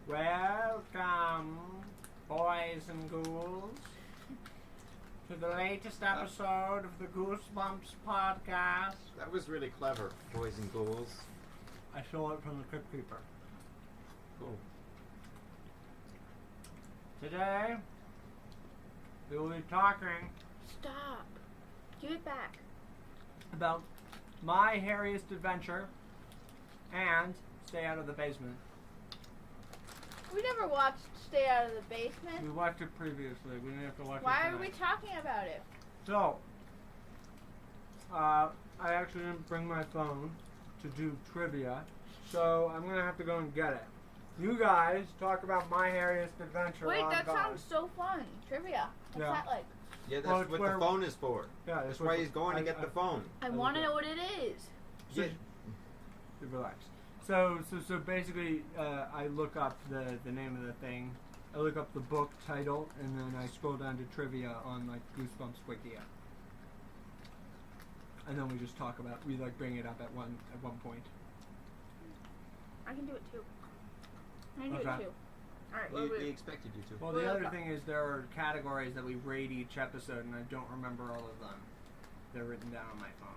Welcome, boys and ghouls, to the latest episode of the Goosebumps podcast. That was really clever, boys and ghouls. I stole it from the Crypt Keeper. Cool. Today, we will be talking Stop. Give it back. about my hairiest adventure and Stay Out of the Basement. We never watched Stay Out of the Basement. We watched it previously. We didn't have to watch it Why tonight. are we talking about it? So, I actually didn't bring my phone to do trivia, so I'm gonna have to go and get it. You guys talk about my hairiest adventure. Wait, on that God. sounds so fun. Trivia. What's Yeah. that like? Yeah, that's Well, it's what where- the phone is for. Yeah, That's why he's going to get the phone. I want to know what it is. Yeah. Relax. So basically, I look up the name of the thing. I look up the book title, and then I scroll down to trivia on like Goosebumps Wikia. And then we just talk about. We like bring it up at one point. I can do it too. I can do Okay. it too. Alright, We expected you to. Well, the other thing is there are categories that we rate each episode, and I don't remember all of them. They're written down on my phone.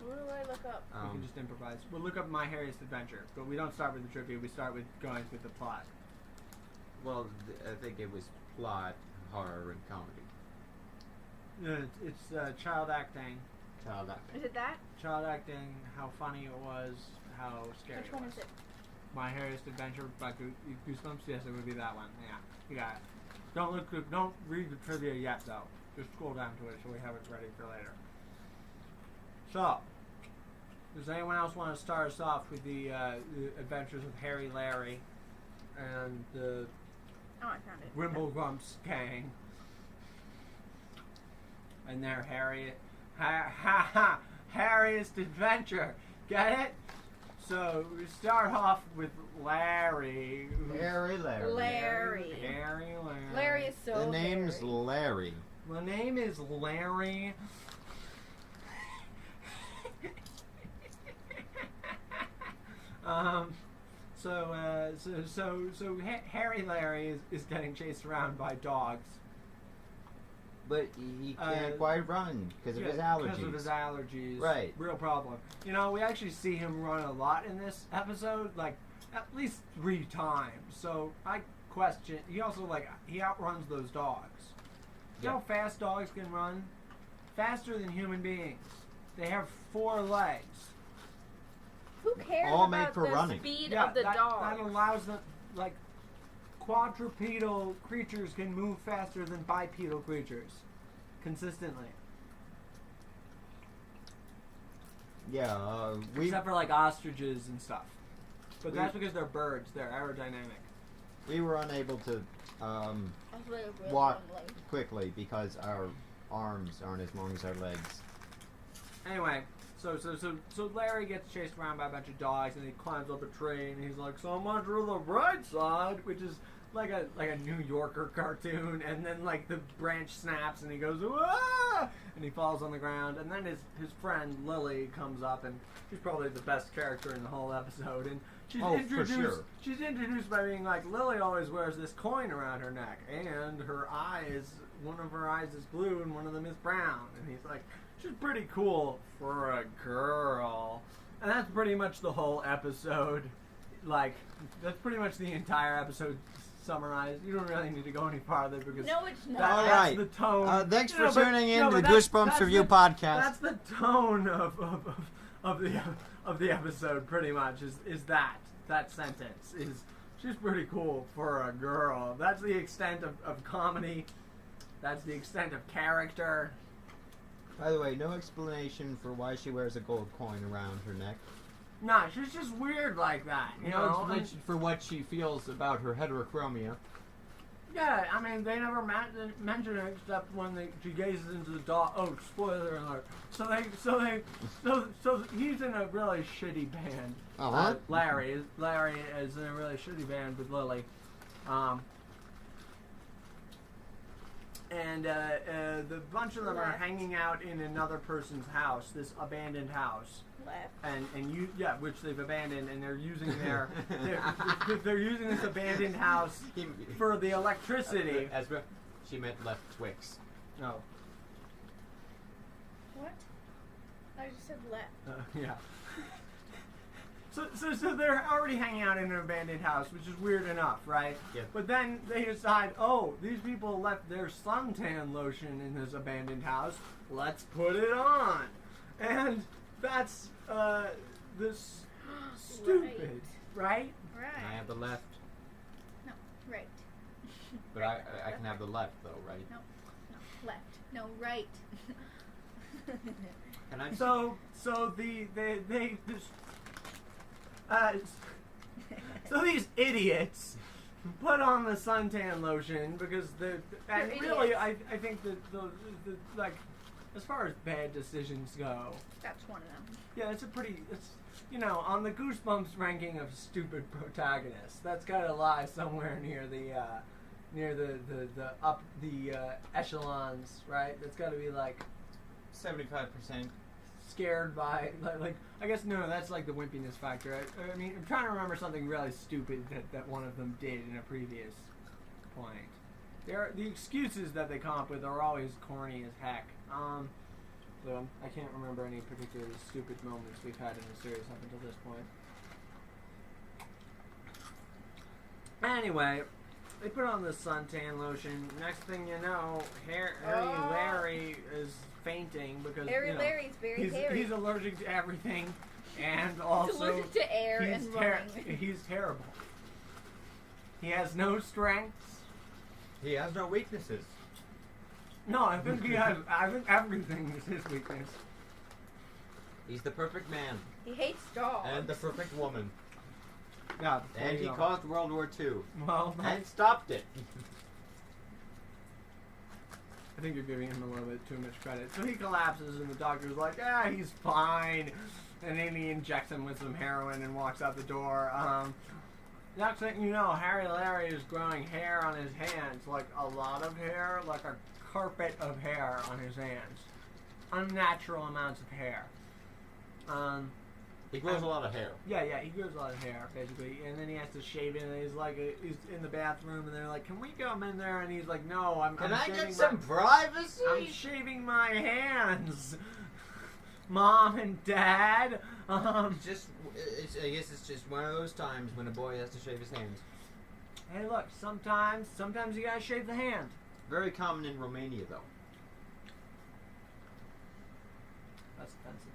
what do I look up? We can just improvise. We'll look up My Hairiest Adventure, but we don't start with the trivia. We start with going with the plot. Well, I think it was plot, horror, and comedy. It's child acting. Child acting. Is it that? Child acting, how funny it was, how scary Which it one was. is it? My Hairiest Adventure by Goosebumps? Yes, it would be that one. Yeah, you got it. Don't read the trivia yet, though. Just scroll down to it so we have it ready for later. So, does anyone else want to start us off with the adventures of Harry, Larry, and the Oh, I found it. Wimblegumps gang and their hairiest adventure? Get it? So we start off with Larry. Larry. Larry. Larry. Larry is so The name's hairy. Larry. My name is Larry. So Harry Larry is getting chased around by dogs. But he can't quite run because of his allergies. Because of his allergies. Right. Real problem. You know, we actually see him run a lot in this episode, like at least 3 times. So I question. He also he outruns those dogs. You know how fast dogs can run? Faster than human beings. They have 4 legs. Who cares All about made for the running. speed Yeah, of the dog? that allows them, quadrupedal creatures can move faster than bipedal creatures. Consistently. Yeah, Except for ostriches and stuff. But that's because they're birds. They're aerodynamic. we were unable to That's really walk lonely. quickly because our arms aren't as long as our legs. Anyway, so Larry gets chased around by a bunch of dogs, and he climbs up a tree, and he's like, "So much for the bright side," which is like a New Yorker cartoon, and then the branch snaps, and he goes, "Wah!" and he falls on the ground, and then his friend Lily comes up, and she's probably the best character in the whole episode, and she's introduced. For sure. She's introduced by being like, Lily always wears this coin around her neck, and her eyes, one of her eyes is blue, and one of them is brown, and he's like, she's pretty cool for a girl. And that's pretty much the whole episode. That's pretty much the entire episode summarized. You don't really need to go any farther because No, it's not. All that's right. the tone. Thanks You for know, but- tuning in no, to the but that's- Goosebumps that's Review the- Podcast. That's the tone of the episode. Pretty much is that sentence is she's pretty cool for a girl. That's the extent of comedy. That's the extent of character. By the way, no explanation for why she wears a gold coin around her neck. Nah, she's just weird like that. You No know? explanation for what she feels about her heterochromia. Yeah, I mean, they never mention it except when she gazes into the dog. Oh, spoiler alert! So he's in a really shitty band. Uh-huh. Larry is in a really shitty band with Lily. and the bunch of them are Left. hanging out in another person's house, this abandoned house. Left. Which they've abandoned, and they're using they're using this abandoned house for the electricity. She meant left Twix. No. What? I just said left. Yeah. So they're already hanging out in an abandoned house, which is weird enough, right? Yeah. But then they decide, oh, these people left their suntan lotion in this abandoned house. Let's put it on, and that's this stupid, right? Right. I have the left, No, right. but I can have the left though, right? No, left. No, right. Can I? So these idiots put on the suntan lotion because and They're really idiots. I think that the like as far as bad decisions go, That's one of them. yeah, it's on the Goosebumps ranking of stupid protagonists. That's got to lie somewhere near the echelons, right? That's got to be like 75%. scared by like I guess no, that's like the wimpiness factor. I mean, I'm trying to remember something really stupid that one of them did in a previous point. The excuses that they come up with are always corny as heck. So I can't remember any particularly stupid moments we've had in the series up until this point. Anyway, they put on the suntan lotion. Next thing you know, Larry is fainting because Larry's very hairy. he's allergic to everything, and also He's allergic to air and running. he's terrible. He has no strengths. He has no weaknesses. No, I think everything is his weakness. He's the perfect man He hates dogs. and the perfect woman, Yeah, and he caused World War II Well, and stopped it. I think you're giving him a little bit too much credit. So he collapses, and the doctor's like, he's fine. And then he injects him with some heroin and walks out the door. Next thing you know, Larry is growing hair on his hands, like a lot of hair, like a carpet of hair on his hands. Unnatural amounts of hair. He grows a lot of hair. Yeah, he grows a lot of hair, basically, and then he has to shave it, and he's in the bathroom, and they're like, can we come in there? And he's like, no, I'm Can I shaving get some my, privacy? I'm shaving my hands, Mom and Dad. I guess it's just one of those times when a boy has to shave his hands. Hey, look, sometimes you gotta shave the hand. Very common in Romania, though. That's offensive.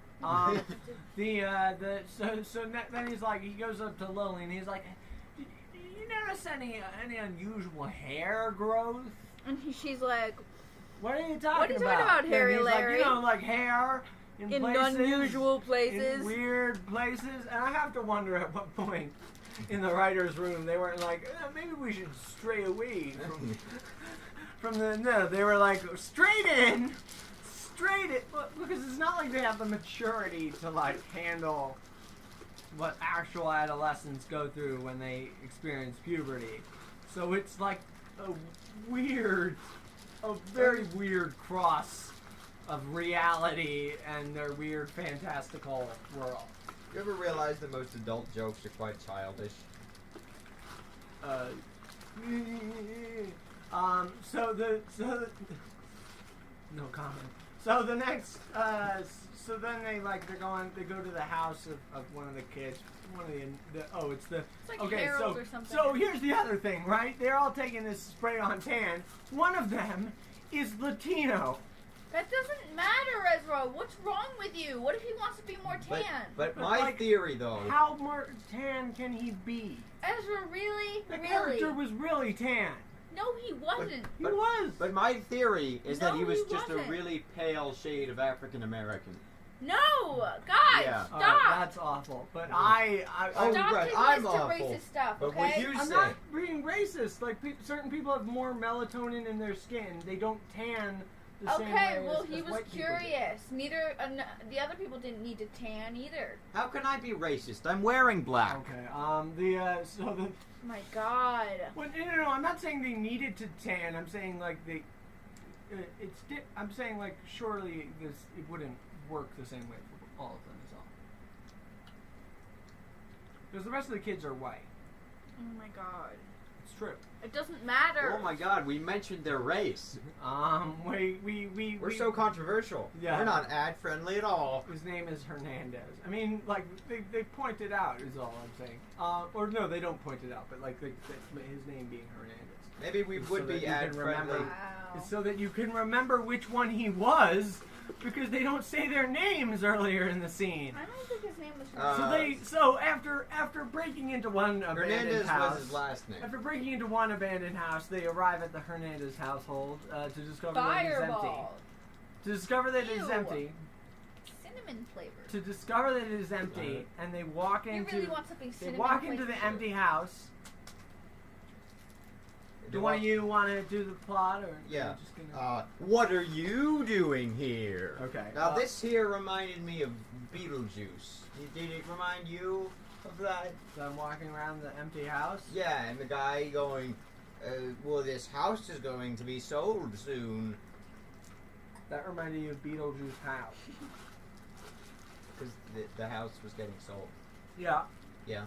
Then he's like, he goes up to Lily, and he's like, you notice any unusual hair growth? And she's like, What are you talking about? What are you talking about, Harry And he's Larry? like, like hair in places, unusual places. in weird places. And I have to wonder at what point in the writer's room they weren't like, maybe we should stray away from the. No, they were like, straight in, because it's not like they have the maturity to like handle what actual adolescents go through when they experience puberty. So it's like a very weird cross of reality and their weird fantastical world. You ever realize that most adult jokes are quite childish? No comment. So the next, so then they go to the house of one of the kids. It's like okay. Harold or something. So here's the other thing, right? They're all taking this spray-on tan. One of them is Latino. That doesn't matter, Ezra. What's wrong with you? What if he wants to be more tan? But my theory, though... How more tan can he be? Ezra, really? The character was really tan. No, he wasn't. He was. But my theory is that No, he was he just wasn't. a really pale shade of African American. No! Guys, Yeah. stop! That's awful. But I Oh, Stop right, taking I'm this to awful. racist stuff, But okay? what you I'm say... not being racist. Like certain people have more melatonin in their skin. They don't tan the same way Okay, well, as he was white people do. curious. Neither the other people didn't need to tan either. How can I be racist? I'm wearing black. Okay. My God. Well, no. I'm not saying they needed to tan. I'm saying like I'm saying like surely it wouldn't work the same way for all of them is all. Because the rest of the kids are white. Oh my god. It's true. It doesn't matter. Oh my god, we mentioned their race. We're so controversial. Yeah. We're not ad friendly at all. His name is Hernandez. I mean, like they point it out is all I'm saying. Or no, they don't point it out, but like his name being Hernandez. Maybe we would be ad friendly. Wow. It's so that you can remember which one he was, because they don't say their names earlier in the scene. I don't think his name was So after breaking into one abandoned Hernandez house, was his last name. after breaking into one abandoned house, they arrive at the Hernandez household to discover that it is empty. Fireball. To discover that it is Ew. empty. Cinnamon flavor. To discover that it is empty, Right. and they walk You into really want something they cinnamon walk into the flavored. empty house. Do one of you want to do the plot, or Yeah. you're just gonna... What are you doing here? Okay. Now this here reminded me of Beetlejuice. Did it remind you of that? So I'm walking around the empty house. Yeah, and the guy going, well, this house is going to be sold soon. That reminded you of Beetlejuice house. Because the house was getting sold. Yeah. Yeah.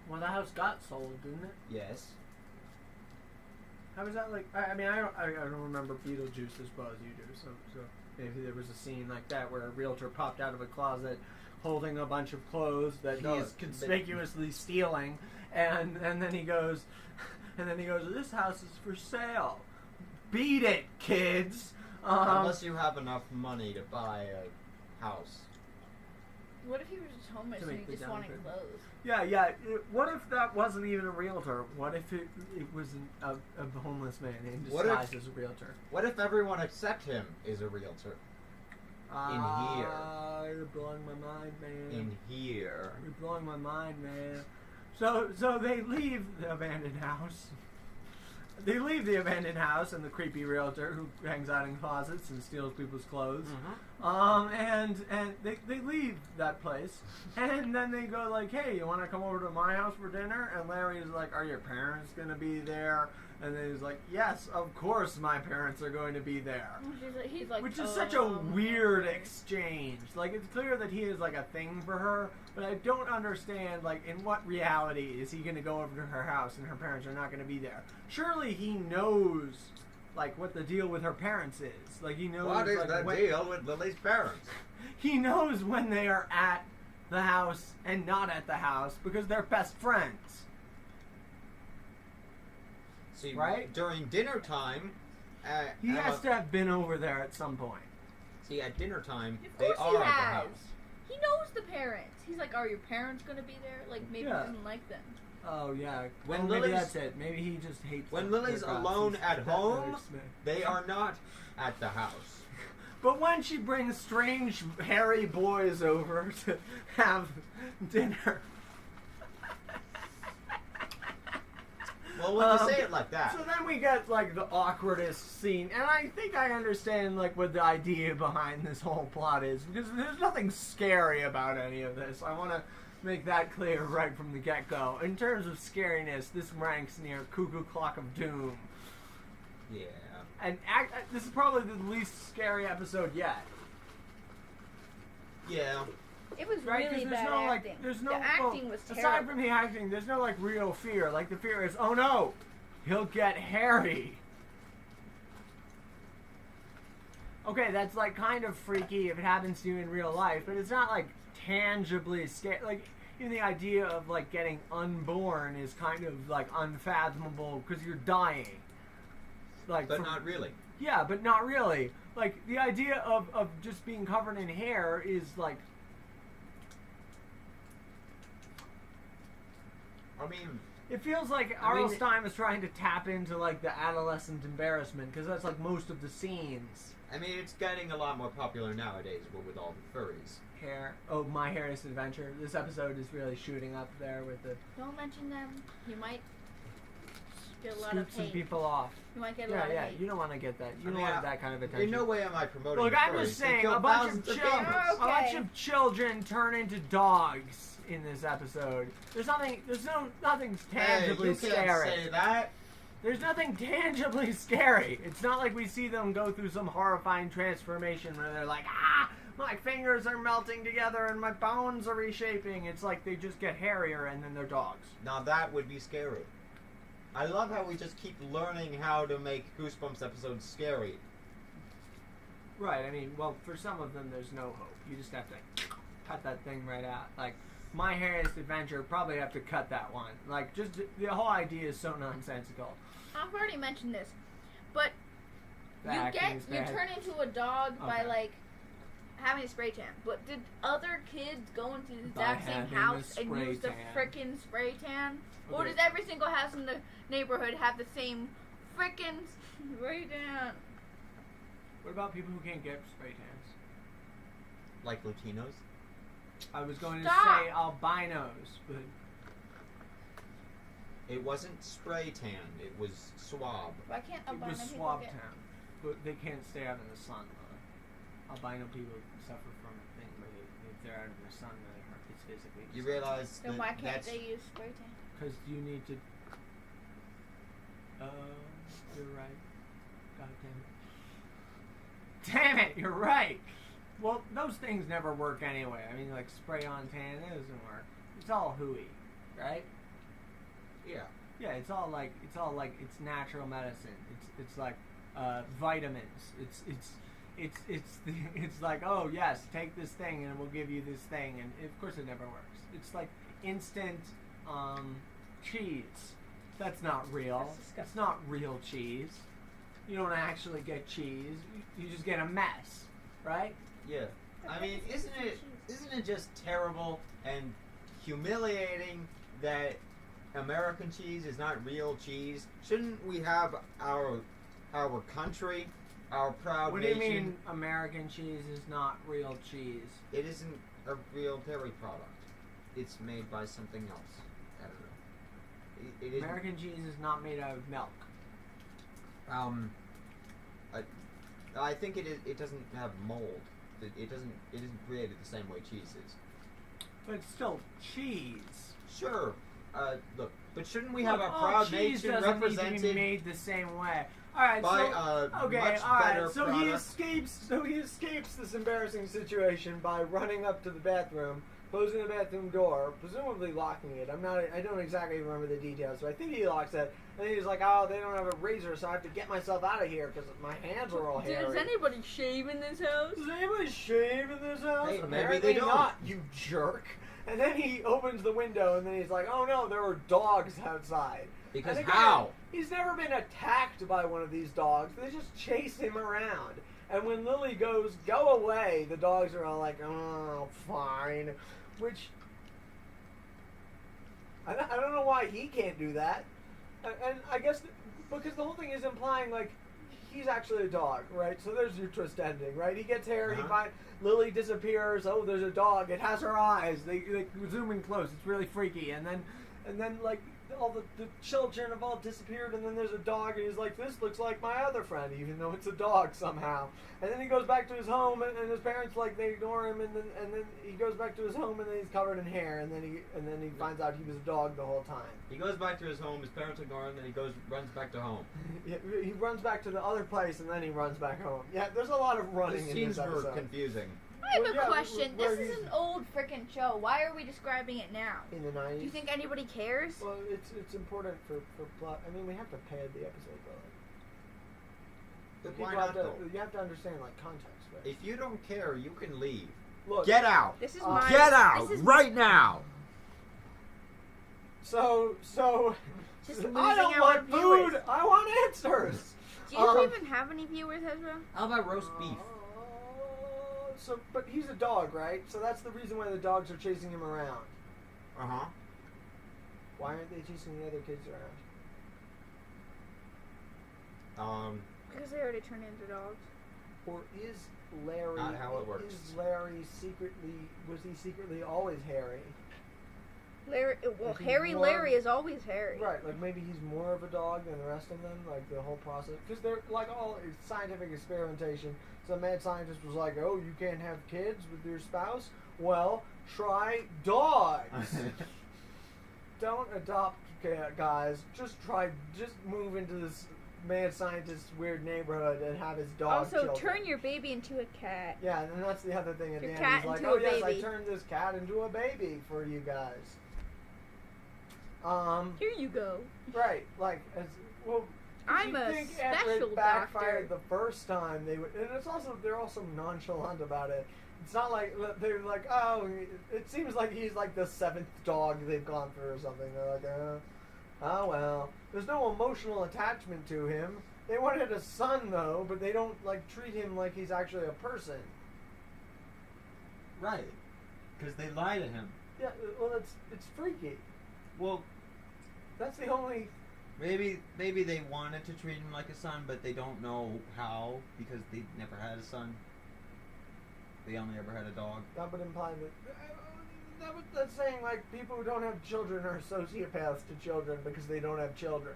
Well, the house got sold, didn't it? Yes. How was that like? I mean, I don't remember Beetlejuice as well as you do. So maybe there was a scene like that where a realtor popped out of a closet holding a bunch of clothes that No, he's conspicuously stealing, and then he goes, this house is for sale. Beat it, kids. Unless you have enough money to buy a house. What if he was just homeless To and make he the just wanted downgrade. clothes? Yeah. What if that wasn't even a realtor? What if it was a homeless man in What disguise if- as a realtor? What if everyone except him is a realtor? here. You're blowing my mind, man. In here. You're blowing my mind, man. So they leave the abandoned house. They leave the abandoned house and the creepy realtor who hangs out in closets and steals people's clothes. And they leave that place, and then they go like, "Hey, you want to come over to my house for dinner?" And Larry is like, "Are your parents gonna be there?" And then he's like, "Yes, of course my parents are going to be there." He's like, Which is such a weird exchange. Like, it's clear that he is like a thing for her, but I don't understand, like, in what reality is he going to go over to her house and her parents are not going to be there? Surely he knows, like, what the deal with her parents is. Like, he knows. What is like, the deal with Lily's parents? He knows when they are at the house and not at the house because they're best friends. See, Right? during dinner time, He has to have been over there at some point. See, at dinner time, Of they course are he at the has. house. He knows the parents. He's like, are your parents going to be there? Like, maybe Yeah. he doesn't like them. Oh, yeah. When maybe Lily's- that's it. Maybe he just hates When them. Lily's They're gods. alone He's at that home, Larry Smith. they are not at the house. But when she brings strange, hairy boys over to have dinner. Well, when you say it like that. So then we get, like, the awkwardest scene. And I think I understand, like, what the idea behind this whole plot is. Because there's nothing scary about any of this. I want to make that clear right from the get-go. In terms of scariness, this ranks near Cuckoo Clock of Doom. Yeah. And this is probably the least scary episode yet. Yeah. It was Right? really Because there's bad no, acting. like, there's no... the acting well, was terrible. aside from the acting, there's no, like, real fear. Like, the fear is, oh no, he'll get hairy. Okay, that's, like, kind of freaky if it happens to you in real life, but it's not, like, tangibly scary. Like, even the idea of, like, getting unborn is kind of, like, unfathomable because you're dying. Like, But from- not really. Yeah, but not really. Like, the idea of just being covered in hair is, like... I mean, It feels like I mean, r.l.stine is trying to tap into, like, the adolescent embarrassment, because that's, like, most of the scenes. I mean, it's getting a lot more popular nowadays, but with all the furries. Hair. Oh, My Hairiest Adventure. This episode is really shooting up there with the... Don't mention them. You might get a lot scoop of some hate. people off. You might get a lot of Yeah, hate. you don't want to get that. You I don't mean, want that kind of attention. In no way am I promoting Look, the I'm furries. just They saying, kill a bunch thousands of babies. Okay. a bunch of children turn into dogs in this episode. There's nothing Hey, tangibly you can't scary. say that. There's nothing tangibly scary. It's not like we see them go through some horrifying transformation where they're like, ah, my fingers are melting together and my bones are reshaping. It's like they just get hairier and then they're dogs. Now that would be scary. I love how we just keep learning how to make Goosebumps episodes scary. Right, I mean, well, for some of them there's no hope. You just have to cut that thing right out. Like, My Hairiest Adventure, probably have to cut that one. Like, just the whole idea is so nonsensical. I've already mentioned this, but The you acting is bad. turn into a dog by Okay. like having a spray tan. But did other kids go into the By exact same having a house and spray use the tan. frickin' spray tan? Or Okay. does every single house in the neighborhood have the same frickin' spray tan? What about people who can't get spray tans? Like Latinos? I was going to Stop! say albinos, but It wasn't spray tan, it was swab. Why can't it albino was people swab get... tan. But they can't stay out in the sun, though. Albino people suffer from a thing where if they're out in the sun, it's physically You realize Then that why can't that's... they use spray tan? Because you need to... You're right. God damn it. Damn it, you're right! Well, those things never work anyway. I mean, like, spray-on tan, it doesn't work. It's all hooey, right? Yeah. Yeah, it's natural medicine. It's like vitamins. It's like, oh yes, take this thing and we'll give you this thing, and of course it never works. It's like instant cheese. That's not real. That's disgusting. It's not real cheese. You don't actually get cheese. You just get a mess, right? Yeah. I mean, isn't it just terrible and humiliating that American cheese is not real cheese? Shouldn't we have our country, our proud What nation? do you mean American cheese is not real cheese? It isn't a real dairy product. It's made by something else. I don't know. It isn't. American cheese is not made out of milk. I think it is. It doesn't have mold. It isn't created the same way cheese is. But it's still cheese. Sure. Look, but shouldn't we have Look, our proud cheese nation doesn't need to be represented made the same way. All right, by so a okay, much all right. better So product? he escapes this embarrassing situation by running up to the bathroom, closing the bathroom door, presumably locking it. I don't exactly remember the details, but I think he locks it. And he's like, oh, they don't have a razor, so I have to get myself out of here because my hands are all hairy. Does anybody shave in this house? Does anybody shave in this house? Hey, maybe Apparently they don't. not, you jerk. And then he opens the window, and then he's like, oh no, there were dogs outside. Because And again, how? He's never been attacked by one of these dogs. They just chase him around. And when Lily goes, go away, the dogs are all like, oh, fine. Which, I don't know why he can't do that. And I guess, because the whole thing is implying, like, he's actually a dog, right? So there's your twist ending, right? He gets hair, Lily disappears, oh, there's a dog, it has her eyes, they zoom in close, it's really freaky, and then like, all the children have all disappeared, and then there's a dog, and he's like, this looks like my other friend, even though it's a dog somehow. And then he goes back to his home, and his parents, like, they ignore him, and then he goes back to his home, and then he's covered in hair, and then he finds out he was a dog the whole time. He goes back to his home. His parents ignore him, and he runs back to home. He runs back to the other place, and then he runs back home. Yeah, there's a lot of running These in scenes this were episode. confusing. I have Well, a yeah, question. where This is he's- an old frickin' show. Why are we describing it now? In the 90s. Do you think anybody cares? Well, it's important for plot. I mean, we have to pad the episode, though. But People why not, have to, though? you have to understand, like, context, right? If you don't care, you can leave. Look, Get out! This is Uh, my. Get out! This is Right now! so Just I losing don't our want viewers. food. I want answers. Do you even have any viewers, Ezra? How about roast beef? But he's a dog, right? So that's the reason why the dogs are chasing him around. Uh-huh. Why aren't they chasing the other kids around? Because they already turned into dogs. Or is Larry? Not how it works. Is Larry was he secretly always hairy? Larry, well, Is he Harry more- Larry is always hairy. Right, like maybe he's more of a dog than the rest of them, like the whole process. Because they're like all it's scientific experimentation. Some mad scientist was like, oh, you can't have kids with your spouse? Well, try dogs. Don't adopt guys, just move into this mad scientist's weird neighborhood and have his dog Also, children. turn your baby into a cat. Yeah, and that's the other thing at the Your end. cat He's like, into oh a yes, I baby." turned this cat into a baby for you guys. Here you go. Right, like, as well. I'm you a think after special it backfired doctor. the first time, they would, and it's also they're also nonchalant about it. It's not like they're like, oh, it seems like he's like the 7th dog they've gone through or something. They're like, oh well. There's no emotional attachment to him. They wanted a son though, but they don't like treat him like he's actually a person. Right. Because they lie to him. Yeah, well, it's freaky. Well, That's the only. maybe they wanted to treat him like a son, but they don't know how because they never had a son. They only ever had a dog. That would imply that's saying like people who don't have children are sociopaths to children because they don't have children.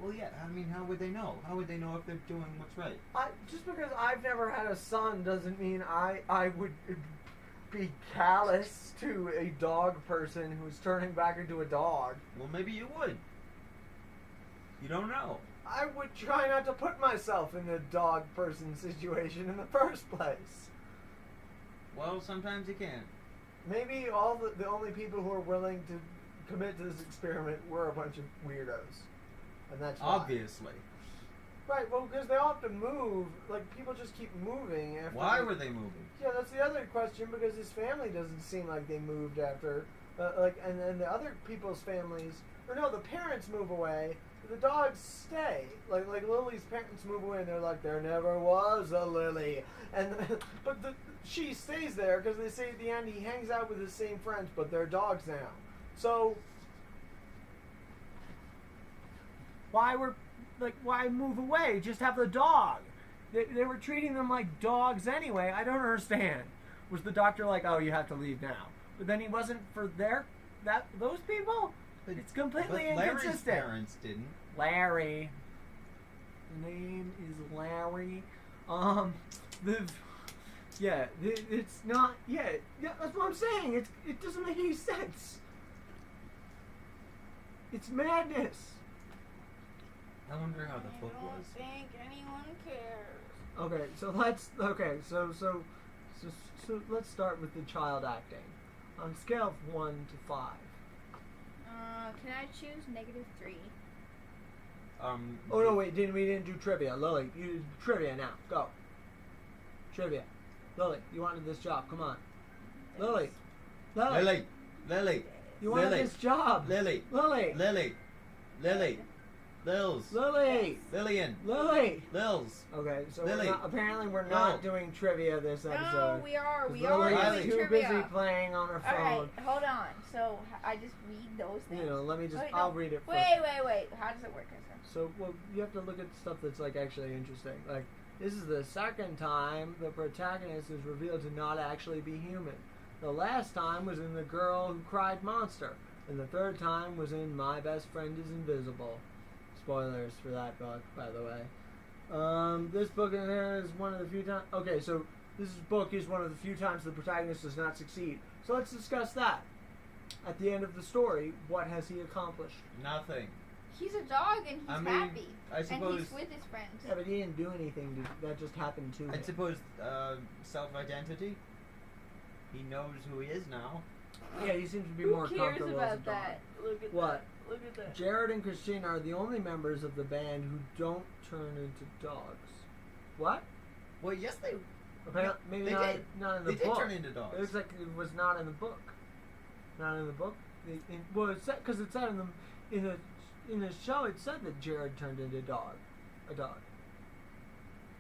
Well, yeah. I mean, how would they know? How would they know if they're doing what's right? Just because I've never had a son doesn't mean I would be callous to a dog person who's turning back into a dog. Well, maybe you would. You don't know. I would try not to put myself in the dog person situation in the first place. Well, sometimes you can. Maybe the only people who are willing to commit to this experiment were a bunch of weirdos. And that's why. Obviously. Right, well, because they all have to move. Like, people just keep moving after. Why were they moving? Yeah, that's the other question, because his family doesn't seem like they moved after. And then the other people's families. Or no, the parents move away, but the dogs stay. Like Lily's parents move away, and they're like, there never was a Lily. But she stays there, because they say at the end he hangs out with his same friends, but they're dogs now. So. Why move away? Just have the dog. They were treating them like dogs anyway. I don't understand. Was the doctor like, oh, you have to leave now? But then he wasn't for those people? It's completely but Larry's inconsistent. parents didn't. Larry. The name is Larry. It's not. Yeah, that's what I'm saying. It doesn't make any sense. It's madness. I wonder how the book was. I don't think anyone cares. Okay, so let's start with the child acting. On a scale of 1 to 5. Can I choose -3? Oh no, wait, we didn't do trivia. Lily, you do trivia now. Go. Trivia. Lily, you wanted this job. Come on. Lily. Lily. You wanted this job. Lily. Lils. Lily. Lillian. Lily. Lils. Okay, so Lily. we're not doing trivia this episode. No, we are. 'Cause We are Lily's doing too trivia. busy playing on her phone. Alright, hold on. So, I just read those things? Let me just. Wait, I'll no. read it first. Wait. How does it work, Ezra? So, well, you have to look at stuff that's like actually interesting. Like, this is the second time the protagonist is revealed to not actually be human. The last time was in The Girl Who Cried Monster, and the third time was in My Best Friend is Invisible. Spoilers for that book, by the way. This book in here is one of the few times. Okay, so this book is one of the few times the protagonist does not succeed. So let's discuss that. At the end of the story, what has he accomplished? Nothing. He's a dog and he's happy. I suppose. And he's with his friends. Yeah, but he didn't do anything. That just happened to him. I suppose self-identity. He knows who he is now. Yeah, he seems to be Who more cares comfortable as a about dog. that? Look at What? that. Look at that. Jared and Christine are the only members of the band who don't turn into dogs. What? Well, yes, they. Apparently, maybe They not, did. not in the They book. did turn into dogs. It looks like it was not in the book. Not in the book. Well, it said because it said in the show. It said that Jared turned into a dog.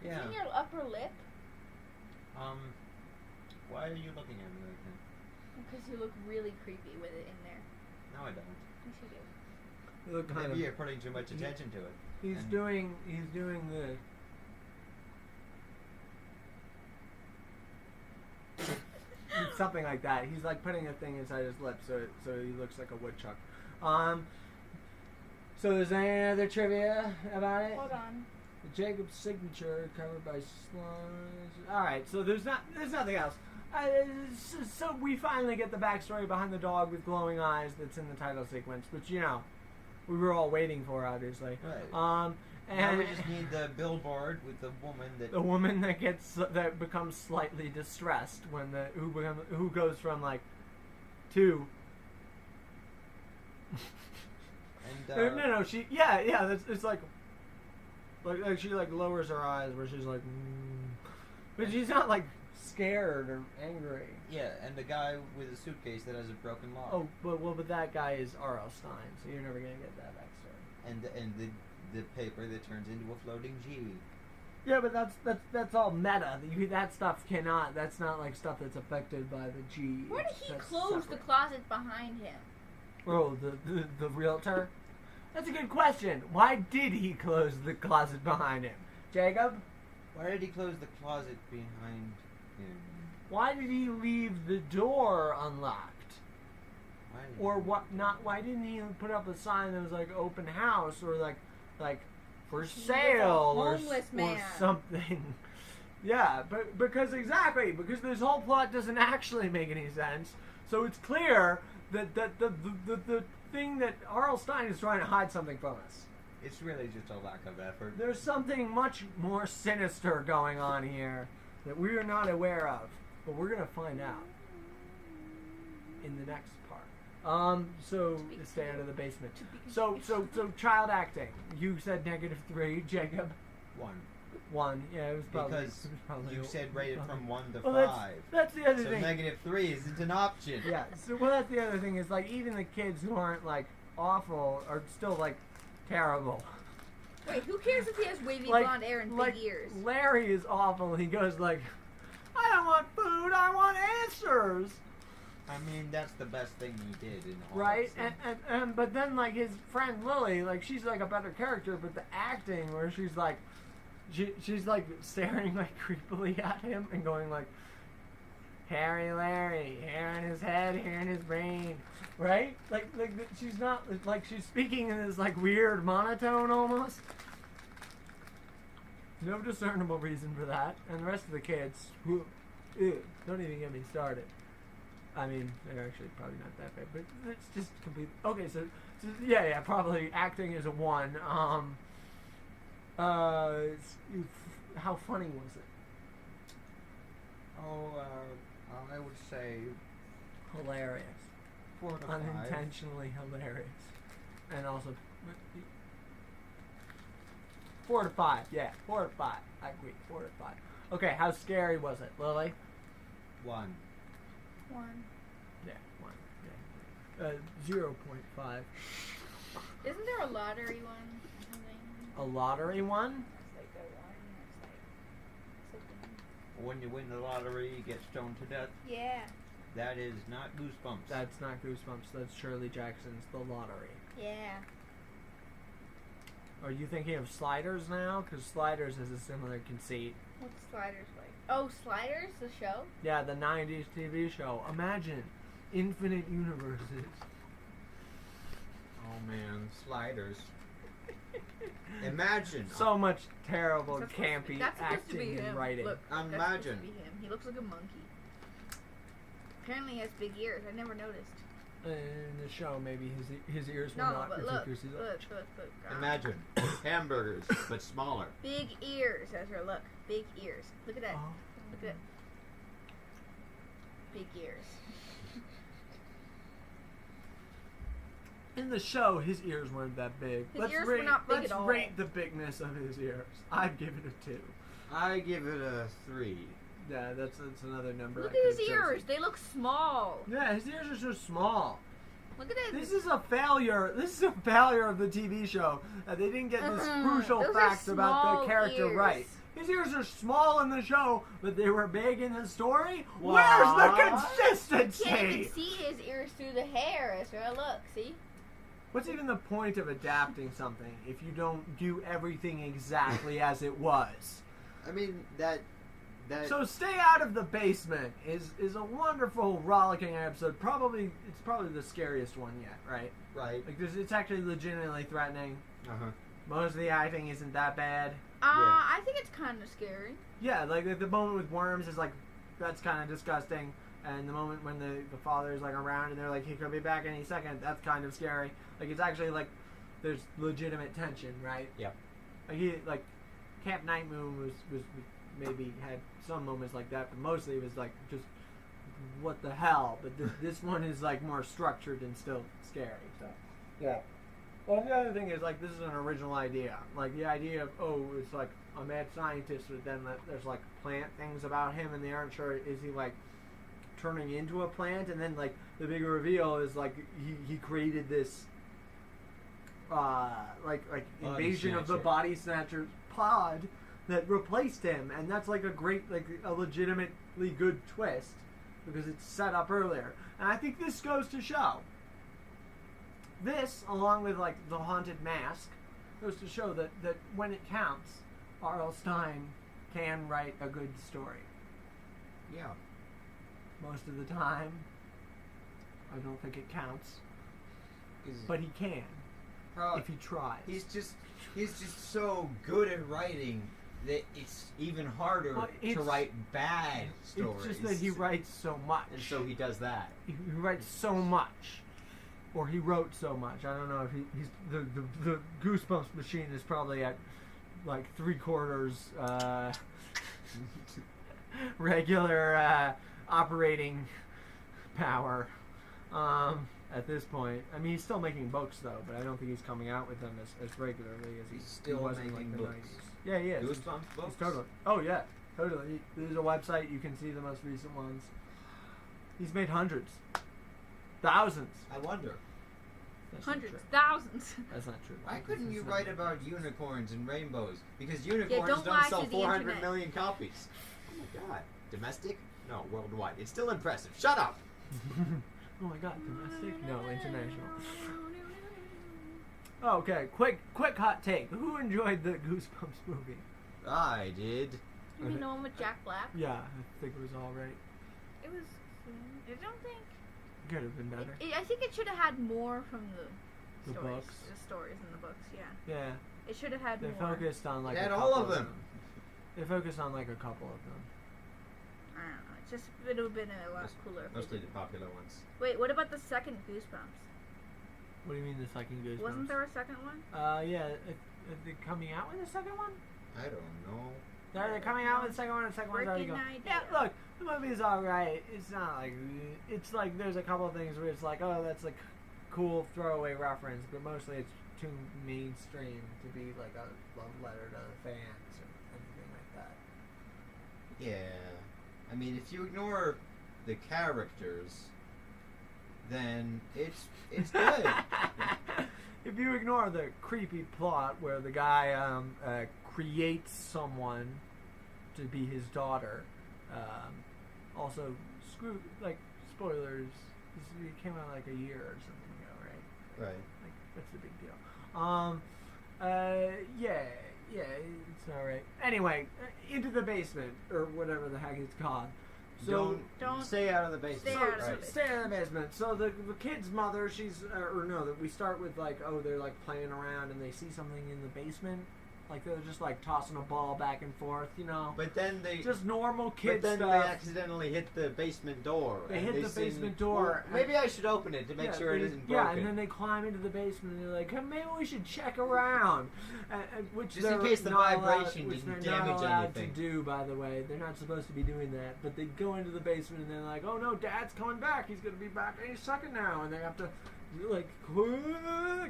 Yeah. Isn't your upper lip? Why are you looking at me like that? Because you look really creepy with it in there. No, I don't. Yes, you do. You look kind Maybe of. you're putting too much attention to it. He's And- doing the. It's something like that. He's like putting a thing inside his lip, so he looks like a woodchuck. So there's any other trivia about it? Hold on. Jacob's signature covered by slime. All right, so there's nothing else. So we finally get the backstory behind the dog with glowing eyes that's in the title sequence, which we were all waiting for, obviously. Right. And Now we just need the billboard with the woman that. the woman that becomes slightly distressed when who goes from like two. And No, it's like she like lowers her eyes where she's like, but she's not like scared or angry. yeah, and the guy with a suitcase that has a broken lock. Oh, but that guy is R.l.stine, so you're never gonna get that backstory. And the paper that turns into a floating G. Yeah, but that's all meta. That stuff cannot. That's not like stuff that's affected by the G. Where did he That's close the separate. closet behind him? Oh, the realtor? That's a good question. Why did he close the closet behind him? Jacob? Why did he close the closet behind him? Why did he leave the door unlocked? Why did Or what not why didn't he put up a sign that was like open house or like for He was a sale homeless or man. something? Yeah, but because this whole plot doesn't actually make any sense. So it's clear that the thing that R.l.stine is trying to hide something from us. It's really just a lack of effort. There's something much more sinister going on here that we are not aware of, but we're gonna find out in the next part. So stay out of the basement. So child acting. You said -3, Jacob. 1. Yeah, it was probably. Because you said rated from 1 to Well, 5. that's the other So thing. -3 isn't an option. Yeah. So that's the other thing is like even the kids who aren't like awful are still like terrible. Wait, who cares if he has wavy Like- blonde hair and like big ears? Larry is awful. He goes like, I don't want food. I want answers. I mean, that's the best thing he did in all Right, of this. and but then like his friend Lily, like she's like a better character, but the acting where she's like, she's like staring like creepily at him and going like, Harry Larry, hair in his head, hair in his brain, right? Like she's not like she's speaking in this like weird monotone almost. No discernible reason for that, and the rest of the kids, who, don't even get me started. I mean, they're actually probably not that bad, but it's just complete. Okay, so yeah, probably acting is a 1. How funny was it? I would say Hilarious, 4 to 5. unintentionally hilarious, and also 4 to 5. Yeah, 4 to 5. I agree, 4 to 5. Okay, how scary was it, Lily? 1. 1. Yeah, 1. Yeah. 0.5. Isn't there a lottery one? Or something? A lottery one? It's like a one. It's like something. When you win the lottery, you get stoned to death. Yeah. That is not Goosebumps. That's not Goosebumps. That's Shirley Jackson's The Lottery. Yeah. Are you thinking of Sliders now? Because Sliders has a similar conceit. What's Sliders like? Oh, Sliders, the show? Yeah, the 90s TV show. Imagine infinite universes. Oh man, Sliders. Imagine. So much terrible, That's supposed to be- campy that's supposed to be acting and him. writing. Look, that's supposed Imagine. to be him. He looks like a monkey. Apparently he has big ears. I never noticed. In the show, maybe his ears were No, not but look, particularly look. Imagine hamburgers, but smaller. Big ears, Ezra. Look, big ears. Look at that. Oh. Look at that. Big ears. In the show, his ears weren't that big. His ears were not big let's at all. rate the bigness of his ears. I'd give it a 2. I give it a 3. Yeah, that's another number. Look I at his could've ears. chosen. They look small. Yeah, his ears are so small. Look at it. This is a failure. This is a failure of the TV show. They didn't get this crucial Those are fact about small the character ears. right. His ears are small in the show, but they were big in the story. What? Where's the You can't consistency? even see his ears through the hair, Ezra. Look, see? What's even the point of adapting something if you don't do everything exactly as it was? I mean that. So Stay Out of the Basement is a wonderful, rollicking episode. It's probably the scariest one yet, right? Right. Like, it's actually legitimately threatening. Uh-huh. Most of the acting isn't that bad. I think it's kind of scary. Yeah, like the moment with Worms is like that's kind of disgusting. And the moment when the father is like around and they're like, he could be back any second, that's kind of scary. Like, it's actually like there's legitimate tension, right? Yep. Like Camp Night Moon was maybe had some moments like that, but mostly it was like just what the hell. But this one is like more structured and still scary. So yeah. Well, the other thing is like this is an original idea. Like the idea of it's like a mad scientist, but then there's like plant things about him, and they aren't sure is he like turning into a plant, and then like the big reveal is like he created this like invasion of the body snatcher pod that replaced him, and that's like a great, like a legitimately good twist because it's set up earlier. And I think this goes to show this, along with like the haunted mask, goes to show that when it counts, R.l.stine can write a good story. Yeah. Most of the time, I don't think it counts, but he can if he tries. He's just so good at writing that it's even harder to write bad stories. It's just that he writes so much, and so he does that. He writes so much, or he wrote so much. I don't know if he's the Goosebumps machine is probably at like 3/4 regular operating power at this point. I mean, he's still making books though, but I don't think he's coming out with them as regularly as he's still was in making like the books. 90s. Yeah, he is. Goosebumps books? He's totally. Oh yeah, totally. There's a website you can see the most recent ones. He's made hundreds, thousands. I wonder. That's not Hundreds, true. thousands. That's not true. Why couldn't you That's write not- about unicorns and rainbows? Because unicorns don't don't lie sell to the 400 internet. million copies. Oh my god. Domestic? No, worldwide. It's still impressive. Shut up! Oh my god, domestic? No, international. Okay, quick hot take. Who enjoyed the Goosebumps movie? I did. You mean the one with Jack Black? Yeah, I think it was alright. It was. I don't think. Could have been better. I think it should have had more from The stories. books. The stories in the books, yeah. Yeah, It should have had they more. focused on like They had a all couple of them. They focused on like a couple of them. I don't know. It would have been a lot cooler. If Mostly they the popular ones. did. Wait, what about the second Goosebumps? What do you mean the second Goosebumps? Wasn't there a second one? Yeah. Are they coming out with the second one? I don't know. Are they coming out with the second one? The second one's already Freaking going. idea. Yeah, look, the movie's alright. It's not like it's like there's a couple of things where it's like, oh, that's like cool throwaway reference, but mostly it's too mainstream to be like a love letter to the fans or anything like that. Yeah. I mean, if you ignore the characters, then it's good. If you ignore the creepy plot where the guy creates someone to be his daughter, also spoilers. It came out like a year or something ago, right? Right. Like, what's the big deal? Yeah, it's all right. Anyway, into the basement or whatever the heck it's called. So Don't stay out of the basement. stay out of the Right. stay in the basement. So the kid's mother, she's that we start with like, oh, they're like playing around and they see something in the basement, like they're just like tossing a ball back and forth, you know. But then they Just normal kid But then stuff. they accidentally hit the basement door. They and hit the seem- basement door, Well, maybe I should open it to make sure it isn't broken. Yeah, and then they climb into the basement and they're like, hey, maybe we should check around. Which Just in they're case the not vibration allowed, which didn't they're not damage allowed anything. to do, by the way. They're not supposed to be doing that. But they go into the basement and they're like, oh no, Dad's coming back. He's going to be back any second now. And they have to, like,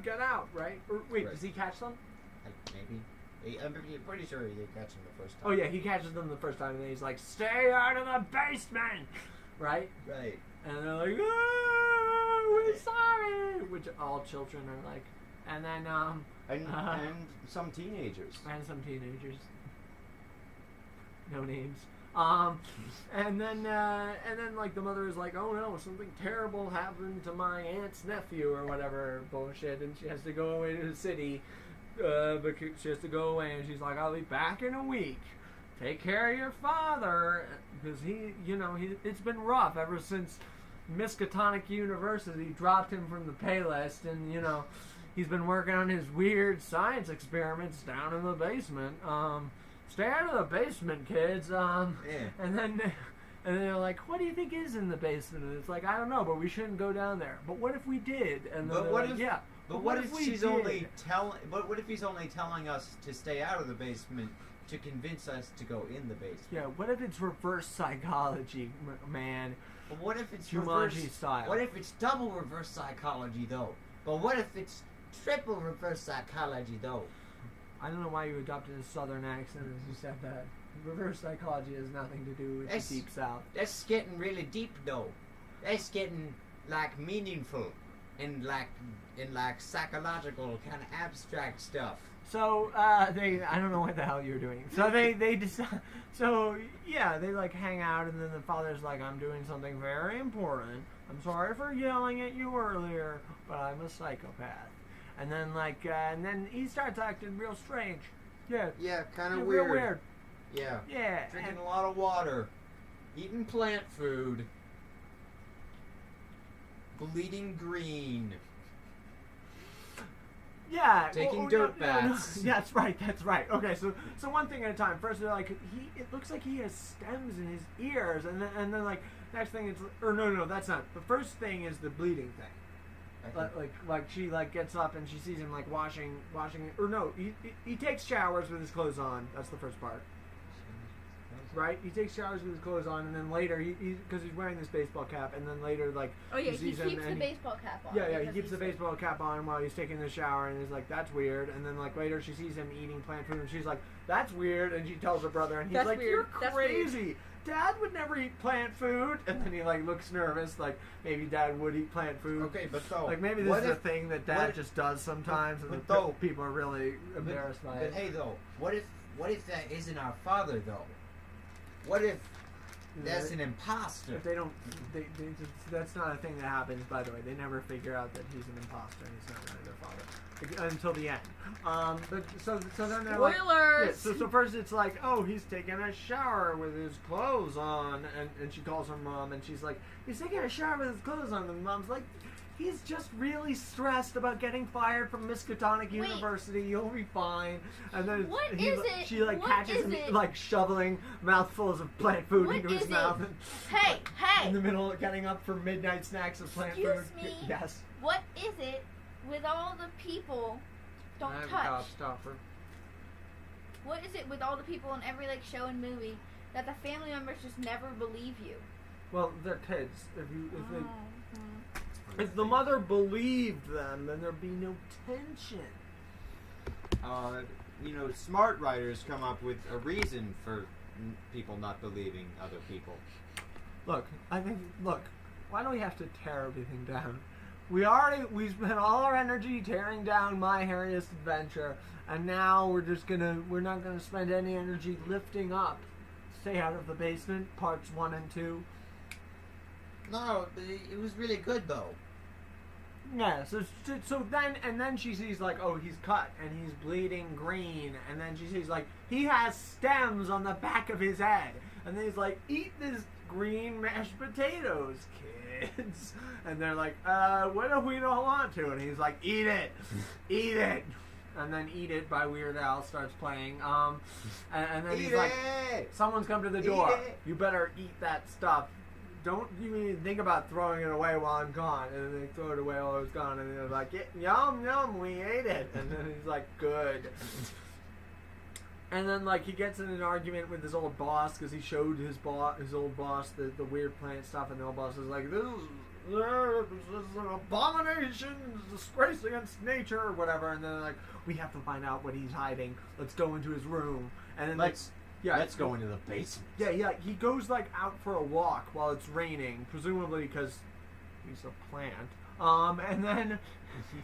get out, right? Or, wait, Right. does he catch them? Maybe. I'm pretty sure he did catch him the first time. Oh yeah, he catches them the first time and then he's like, stay out of the basement! Right? Right. And they're like, oh, we're sorry! Which all children are like. And then, And some teenagers. and some teenagers. No names. And then like the mother is like, oh no, something terrible happened to my aunt's nephew or whatever bullshit, and she has to go away to the city. Because she has to go away, and she's like, I'll be back in a week. Take care of your father, because it's been rough ever since Miskatonic University dropped him from the pay list, and he's been working on his weird science experiments down in the basement. Stay out of the basement, kids. Yeah. And then And they're like, what do you think is in the basement? And it's like, I don't know, but we shouldn't go down there. But what if we did? And then But they're what like, if- yeah. But what if we she's did? only telling? But what if he's only telling us to stay out of the basement to convince us to go in the basement? Yeah, what if it's reverse psychology, man? But what if it's Jumanji reverse? style. What if it's double reverse psychology though? But what if it's triple reverse psychology though? I don't know why you adopted a southern accent as you said that. Reverse psychology has nothing to do with That's- the deep south. That's getting really deep though. That's getting like meaningful and like psychological kind of abstract stuff. So I don't know what the hell you're doing. So they decide. So yeah, they like hang out, and then the father's like, I'm doing something very important. I'm sorry for yelling at you earlier, but I'm a psychopath. And then and then he starts acting real strange. Yeah. Yeah, kind of Yeah, weird. real weird. Yeah. Yeah. Drinking and- a lot of water, eating plant food, bleeding green. Yeah, Taking dirt baths. Yeah, that's right. Okay, so one thing at a time. First, they're like, it looks like he has stems in his ears, and then like next thing it's no, that's not. The first thing is the bleeding thing. Like she like gets up and she sees him like washing, or no, he takes showers with his clothes on. That's the first part. Right, he takes showers with his clothes on, and then later because he's wearing this baseball cap, and then later like Oh yeah, he sees him keeps the and baseball cap on. yeah, he because keeps the he's- baseball cap on while he's taking the shower, and he's like, that's weird. And then like later she sees him eating plant food, and she's like, that's weird. And she tells her brother, and he's That's like, weird. you're That's crazy. Dad would never eat plant food. And then he like looks nervous, like maybe Dad would eat plant food. Okay, but though, Like maybe this what is a if- thing that Dad what- just does sometimes, and but the though- people are really embarrassed by But it. hey, though, what if that isn't our father though? What if that's an imposter? If they don't, that's not a thing that happens. By the way, they never figure out that he's an imposter and he's not really their father until the end. But so then they're like, Spoilers! yeah, so first it's like, oh, he's taking a shower with his clothes on, and she calls her mom, and she's like, he's taking a shower with his clothes on, and mom's like, he's just really stressed about getting fired from Miskatonic Wait. University. You'll be fine. And then What he, is it? she like What catches is him it? like shoveling mouthfuls of plant food What into is his it? mouth. And, Hey, in the hey! middle of getting up for midnight snacks of plant Excuse food. me? Yes. What is it with all the people? Don't I have a touch. gobstopper. What is it with all the people in every like show and movie that the family members just never believe you? Well, they're kids. Mhm. If the mother believed them, then there'd be no tension. Smart writers come up with a reason for people not believing other people. Look, why do we have to tear everything down? We spent all our energy tearing down My Hairiest Adventure, and now we're not gonna spend any energy lifting up Stay Out of the Basement, parts 1 and 2. No, but it was really good though. Yeah, so then she sees like, oh, he's cut and he's bleeding green, and then she sees like he has stems on the back of his head, and then he's like, eat this green mashed potatoes, kids. And they're like, what if we don't want to? And he's like, eat it, eat it. And then Eat It by Weird Al starts playing. And then he's like, someone's come to the door. Eat it. You better eat that stuff. Don't even think about throwing it away while I'm gone. And then they throw it away while I was gone. And they're like, yum, yum, we ate it. And then he's like, good. And then like he gets in an argument with his old boss because he showed his old boss the weird plant stuff. And the old boss is like, this is an abomination, it's a disgrace against nature or whatever. And then like, we have to find out what he's hiding. Let's go into his room. And then Let's go into the basement. Yeah, he goes like out for a walk while it's raining, presumably because he's a plant.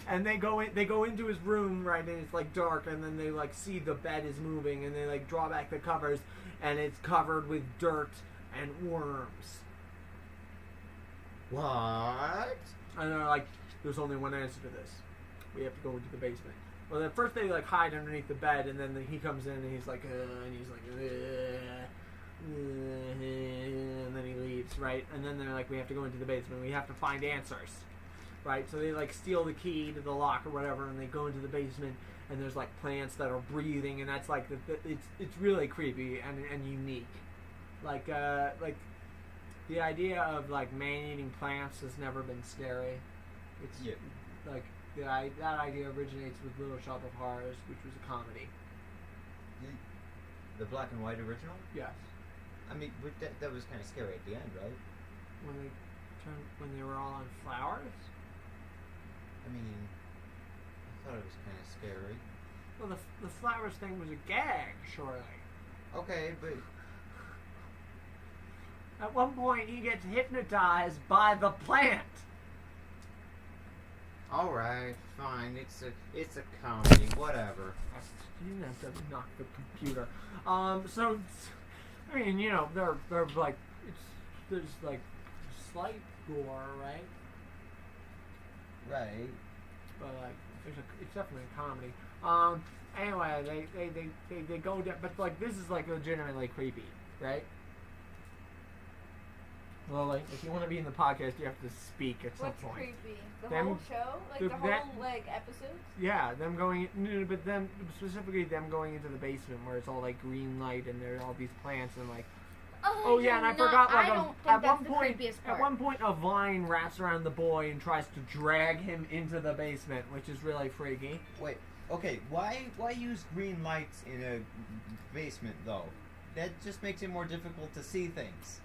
And they go into his room, right, and it's like dark, and then they like see the bed is moving, and they like draw back the covers, and it's covered with dirt and worms. What? And they're like, there's only one answer to this. We have to go into the basement. Well, at first they like hide underneath the bed, and then he comes in and he's like, and then he leaves, right? And then they're like, we have to go into the basement. We have to find answers, right? So they like steal the key to the lock or whatever, and they go into the basement, and there's like plants that are breathing, and that's like it's really creepy and unique, like the idea of like man-eating plants has never been scary. It's Yeah. like that idea originates with Little Shop of Horrors, which was a comedy. The black and white original? Yes, I mean, that was kind of scary at the end, right? when they were all on flowers. I mean, I thought it was kind of scary. Well, the flowers thing was a gag, surely. Okay, but At one point, he gets hypnotized by the plant. all right, fine. It's a comedy, whatever. You didn't have to knock the computer. So, I mean, you know, they're like, there's like slight gore, right? Right. But like, it's definitely a comedy. Anyway, they go down, but like this is like legitimately creepy, right? Lily, if you want to be in the podcast, you have to speak at some What's point. creepy? The Them- whole show? Like the- the whole that- like episodes? Yeah, them going, no, but them specifically them going into the basement where it's all like green light and there are all these plants and like. Oh yeah, and I forgot. Like I don't think at that's one the point, creepiest part. at one point, a vine wraps around the boy and tries to drag him into the basement, which is really freaky. Wait. Okay. Why use green lights in a basement though? That just makes it more difficult to see things.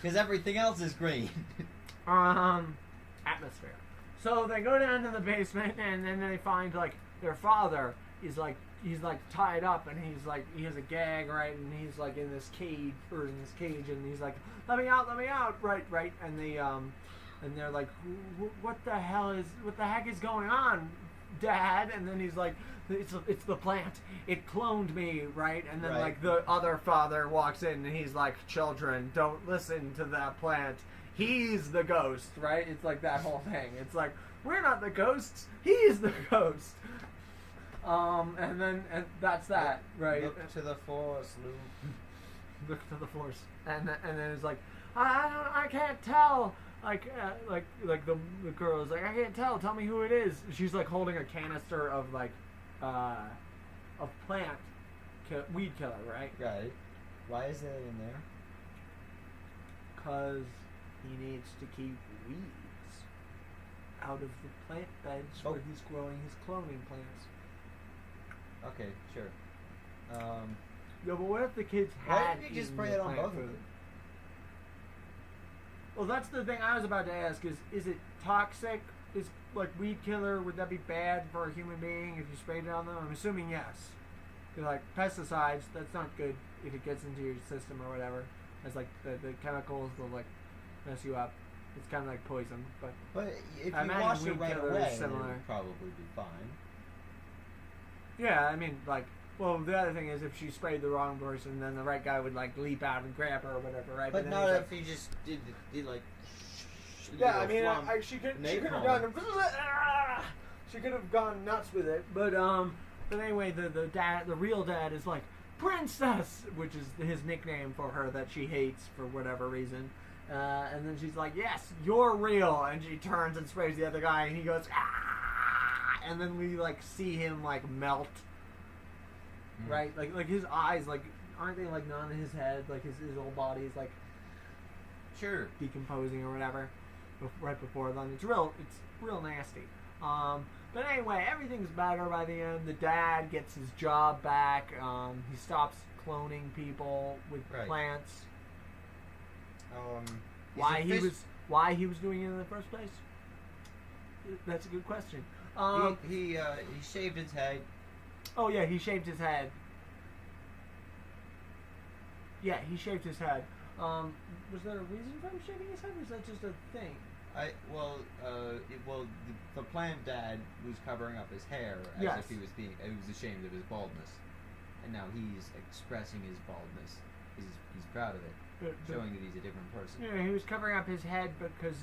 Because everything else is green. Atmosphere. So they go down to the basement and then they find like their father is like he's like tied up and he's like he has a gag, right, and he's like in this cage and he's like let me out, right, and they and they're like what the heck is going on, Dad? And then he's like it's the plant, it cloned me, right? And then Right. like the other father walks in and he's like, children, don't listen to that plant, he's the ghost, right? It's like that whole thing. It's like we're not the ghosts, he's the ghost. And that's that, right? Look to the force, Luke. Look to the force, and then it's like I can't tell. Like the girl is like, I can't tell. Tell me who it is. She's like holding a canister of like of plant weed killer, right? Right. Why is that in there? Because he needs to keep weeds out of the plant beds where he's growing his cloning plants. Okay, sure. Yeah, but what if the kids Why had didn't you just eaten spray the it on plant both of food? them? Well, that's the thing I was about to ask. Is it toxic? Is like weed killer? Would that be bad for a human being if you sprayed it on them? I'm assuming yes. 'Cause, like pesticides, that's not good if it gets into your system or whatever. It's like the chemicals will like mess you up. It's kind of like poison, but But if I you imagine wash it weed right killer is away, it similar. would probably be fine. yeah, I mean like. Well, the other thing is if she sprayed the wrong person, then the right guy would like leap out and grab her or whatever, right? But then not he's if you just did like. Yeah, I little mean, flum. she could napalm. have gone. She could have gone nuts with it, but anyway, the real dad is like princess, which is his nickname for her that she hates for whatever reason. And then she's like, yes, you're real, and she turns and sprays the other guy, and he goes, ah! And then we like see him like melt, right? Like his eyes, like aren't they like not in his head? Like his whole body is like Sure. decomposing or whatever right before then. It's real nasty. But anyway, everything's better by the end. The dad gets his job back. He stops cloning people with Right. plants. Is Why it he fish- why he was doing it in the first place? That's a good question. he shaved his head. Oh yeah, he shaved his head. Yeah, he shaved his head. Was there a reason for him shaving his head, or is that just a thing? The plant dad was covering up his hair as Yes. if he was ashamed of his baldness, and now he's expressing his baldness. He's proud of it, showing that he's a different person. Yeah, he was covering up his head because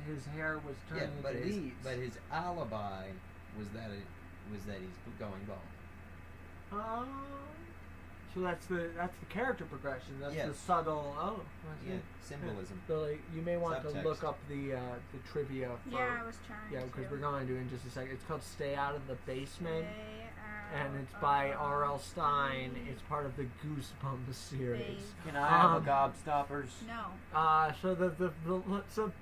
his hair was turning but into weeds. his alibi was that he's going bald. So that's the character progression. That's Yes. the subtle. Oh, I see. Yeah, symbolism. Billy, you may want to Subtext. look up the trivia. For, Yeah, I was trying yeah, to. because we're going to in just a second. It's called "Stay Out of the Basement." Stay and it's by R.l.stine. It's part of the Goosebumps series. Can I have a gobstoppers? No. So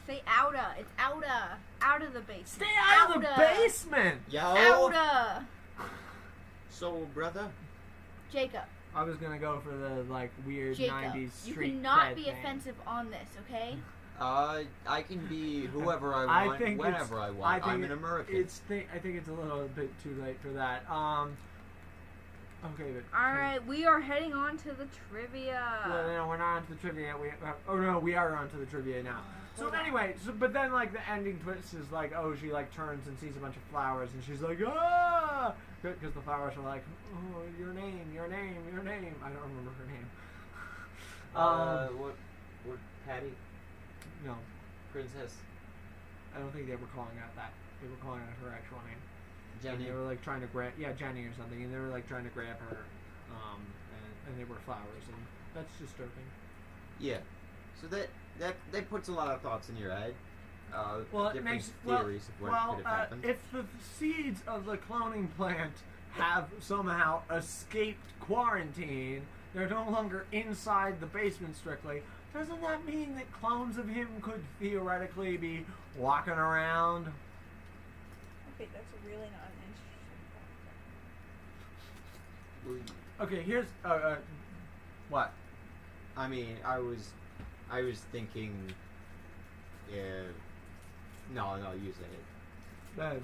Say outa. It's outa. Out of the basement. stay out of the basement. Yo. Outa. So, brother. Jacob. I was gonna go for the like weird Jacob. 90s You street cannot cred be thing. offensive on this, okay? I can be whoever I I want, think whenever I want. I'm an American. I think it's a little bit too late for that. Okay, but Alright, we are heading on to the trivia. Well, no, we're not on to the trivia yet. Oh no, we are on to the trivia now. So anyway, but then like the ending twist is like, oh, she like turns and sees a bunch of flowers, and she's like, ah, because the flowers are like, oh, your name. I don't remember her name. What, Patty? No, Princess? I don't think they were calling out that. They were calling out her actual name. Jenny? And they were like trying to grab, Jenny or something, and they were like trying to grab her, and they were flowers, and that's disturbing. Yeah. So that puts a lot of thoughts in your head. Well, it different makes theories of what could have happened. if the seeds of the cloning plant have somehow escaped quarantine, they're no longer inside the basement strictly. Doesn't that mean that clones of him could theoretically be walking around? Okay, that's really not an interesting point. Okay, here's what? I mean, I was thinking. No, you say it.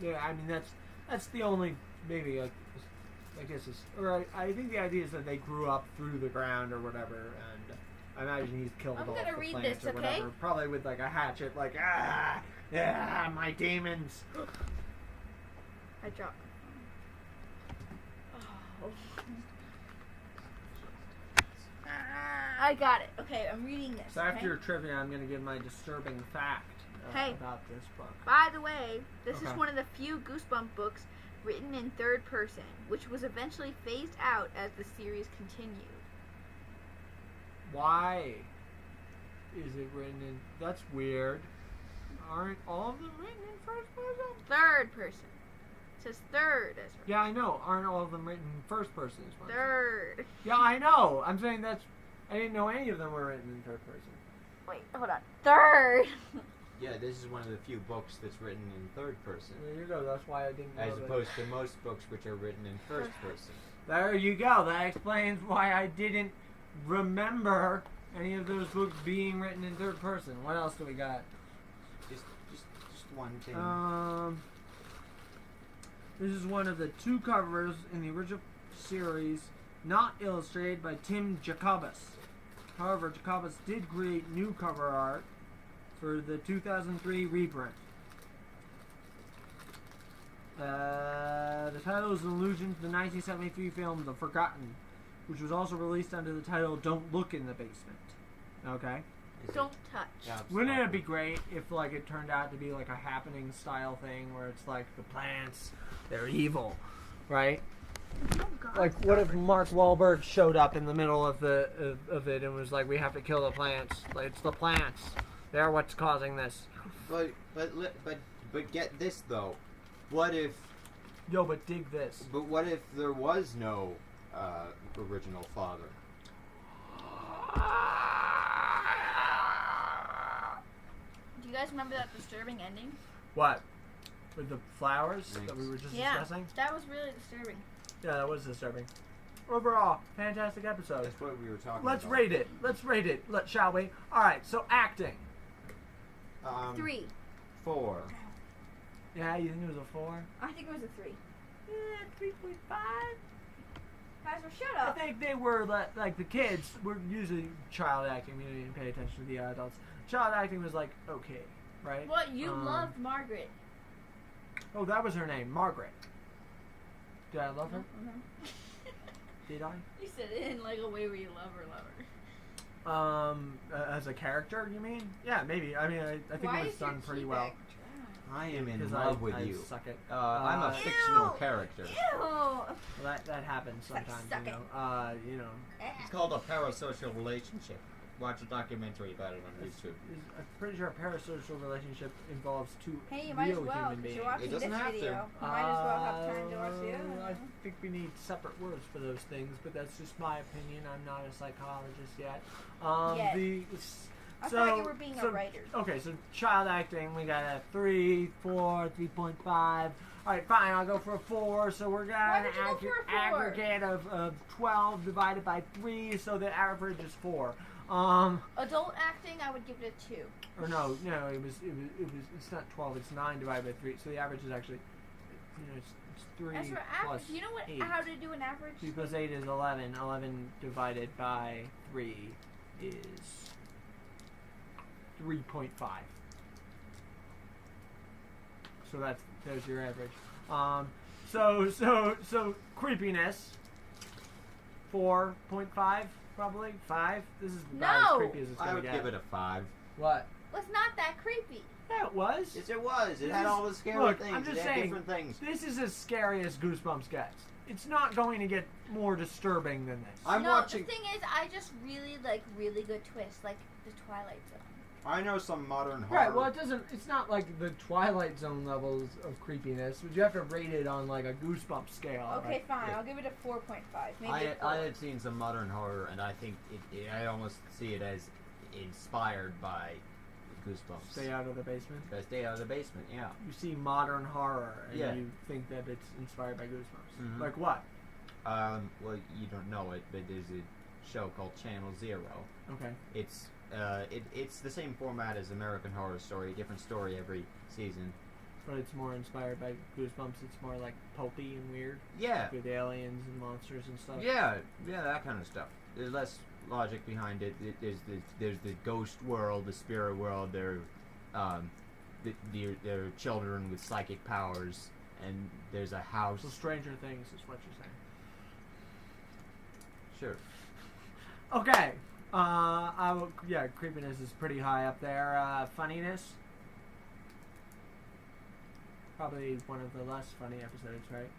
Yeah, I mean that's the only maybe I guess it's or I think the idea is that they grew up through the ground or whatever, and I imagine he's killed I'm all gonna the read plants this, or okay? whatever, probably with like a hatchet, like my demons. I dropped my phone. I got it. Okay, I'm reading this. So after okay? your trivia, I'm gonna give my disturbing fact Hey. about this book. By the way, this is Okay. one of the few Goosebump books written in third person, which was eventually phased out as the series continued. Why is it written in? That's weird. Aren't all of them written in first person? Third person. It says third as Yeah, I know. Aren't all of them written in first person? Is what I'm saying. third. Yeah, I know. I'm saying that's. I didn't know any of them were written in third person. Wait, hold on. Third. Yeah, this is one of the few books that's written in third person, There you go. That's why I didn't know. as that. opposed to most books which are written in first person. There you go. That explains why I didn't remember any of those books being written in third person. What else do we got? Just one thing. This is one of the two covers in the original series, not illustrated by Tim Jacobus. However, Jacobus did create new cover art for the 2003 reprint. The title is an allusion to the 1973 film The Forgotten, which was also released under the title Don't Look in the Basement. Okay? Don't touch. Yeah, Wouldn't it be great if like it turned out to be like a happening style thing where it's like the plants, they're evil, right? Oh, God. Like what if Mark Wahlberg showed up in the middle of the of it and was like, we have to kill the plants. Like, it's the plants. They're what's causing this. But get this though. What if Dig this. But what if there was no original father? Do you guys remember that disturbing ending? What? With the flowers Thanks. that we were just Yeah, discussing? that was really disturbing. Yeah, that was disturbing. Overall, fantastic episode. That's what we were talking Let's about. rate it. Shall we? Alright, so acting. 3. 4. Yeah, you think it was a 4? I think it was a 3. Yeah, 3.5. Guys, well, shut I up. think they were like the kids were usually child acting. We didn't pay attention to the adults. Child acting was like okay, right? What? You loved Margaret. Oh, that was her name, Margaret. Did I love her? Mhm. Did I? You said it in like a way where you love her. As a character, you mean? Yeah, maybe. I mean, I think Why it was is your done pretty key well. bag dry? I am in 'Cause love with I you. suck it. I'm a Ew. fictional character. Ew. Well, that happens sometimes, Suck you it. know. It's called a parasocial relationship. watch a documentary about it on YouTube. I'm pretty sure a parasocial relationship involves two Hey, you might as real well, human because beings. you're watching It doesn't this have to. video. You might as well have time to watch the other I one. think we need separate words for those things, but that's just my opinion. I'm not a psychologist yet. Yet. I thought you were being a writer. Okay, so child acting, we got a 3, 4, 3.5. Alright, fine, I'll go for a 4. So we're Why going did you go to for a 4? aggregate of 12 divided by 3, so the average is 4. Adult acting, I would give it a 2. Or no, it's not 12, it's 9 divided by 3, so the average is actually, it's 3 As for plus average, you know what? 8. How to do an average? 3 plus 8 is 11. 11 divided by 3 is 3.5. So there's your average. So creepiness 4.5 probably 5. This is about as No! creepy as it's I gonna would get. give it a 5. What? Well, it's not that creepy. Yeah, it was. Yes, it was. It This had is- all the scary look, things. I'm just it had saying, different things. This is as scary as Goosebumps gets. It's not going to get more disturbing than this. I'm no, watching. the thing is, I just really like really good twists, like the Twilight Zone. I know some modern horror. Right, well, it's not like the Twilight Zone levels of creepiness, but you have to rate it on like a Goosebumps scale. Okay, right? fine. Yeah. I'll give it a 4.5. Maybe I a 4. had seen some modern horror, and I think I almost see it as inspired by Goosebumps. Stay out of the basement. Stay out of the basement. Yeah. You see modern horror, and Yeah. you think that it's inspired by Goosebumps. Mhm. Like what? Well, you don't know it, but there's a show called Channel Zero. Okay. It's it's the same format as American Horror Story, different story every season. But it's more inspired by Goosebumps. It's more like pulpy and weird. Yeah. With aliens and monsters and stuff. Yeah, that kind of stuff. There's less logic behind it. There's the ghost world, the spirit world. There are children with psychic powers, and there's a house. So Stranger Things is what you're saying. Sure. Okay. Creepiness is pretty high up there. Funniness. Probably one of the less funny episodes, right?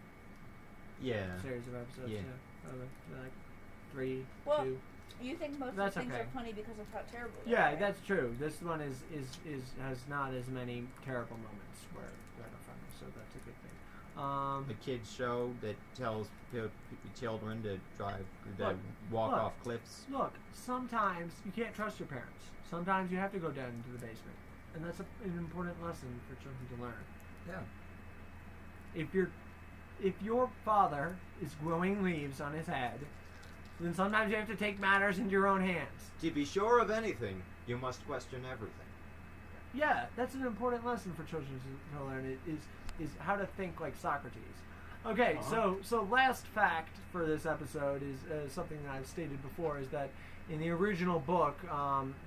Yeah. Series of episodes, Yeah. Probably like 3, Well, 2. You think most That's of the things okay. are funny because of how terrible they Yeah, are. that's true. This one has not as many terrible moments where they're funny, so that's a good thing. The kids show that tells children to walk look. off cliffs. Look, sometimes you can't trust your parents. Sometimes you have to go down into the basement, and that's an important lesson for children to learn. Yeah. If your father is growing leaves on his head, then sometimes you have to take matters into your own hands. To be sure of anything, you must question everything. Yeah, that's an important lesson for children to learn. Is how to think like Socrates. Okay, so last fact for this episode is something that I've stated before, is that in the original book,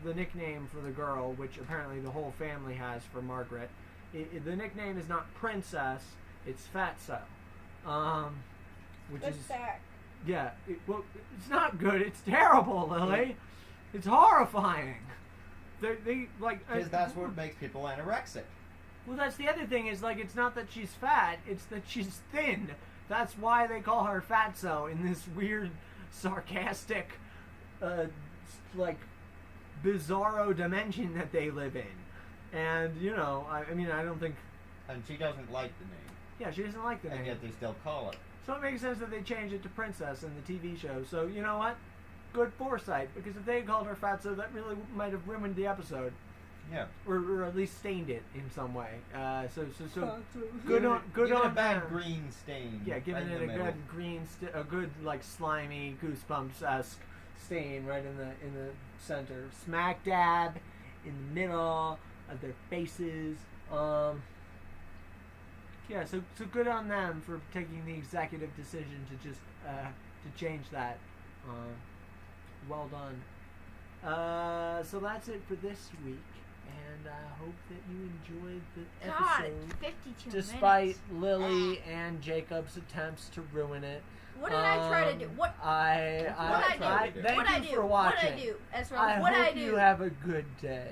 the nickname for the girl, which apparently the whole family has for Margaret, the nickname is not Princess, it's Fatso. Which What's is that? yeah. It's not good. It's terrible, Lily. It's horrifying. They like Because that's what makes people anorexic. well, that's the other thing is like it's not that she's fat, it's that she's thin. That's why they call her Fatso in this weird, sarcastic, like bizarro dimension that they live in. And I mean, I don't think. And she doesn't like the name. Yeah, she doesn't like the And name. yet they still call it. So it makes sense that they changed it to Princess in the TV show. So you know what? Good foresight, because if they had called her Fatso, that really might have ruined the episode. Yeah. Or at least stained it in some way. So Give good it on a bad them. green stain. Yeah, giving right it in a the middle. good green, a good like slimy Goosebumps-esque stain right in the center, smack dab in the middle of their faces. Yeah, so good on them for taking the executive decision to just to change that. Well done. So that's it for this week, and I hope that you enjoyed the God, episode. 52 Despite minutes. Lily and Jacob's attempts to ruin it. What did I try to do? What? Thank What I you do? for watching. What I do? Ezra, I what I hope do? you have a good day.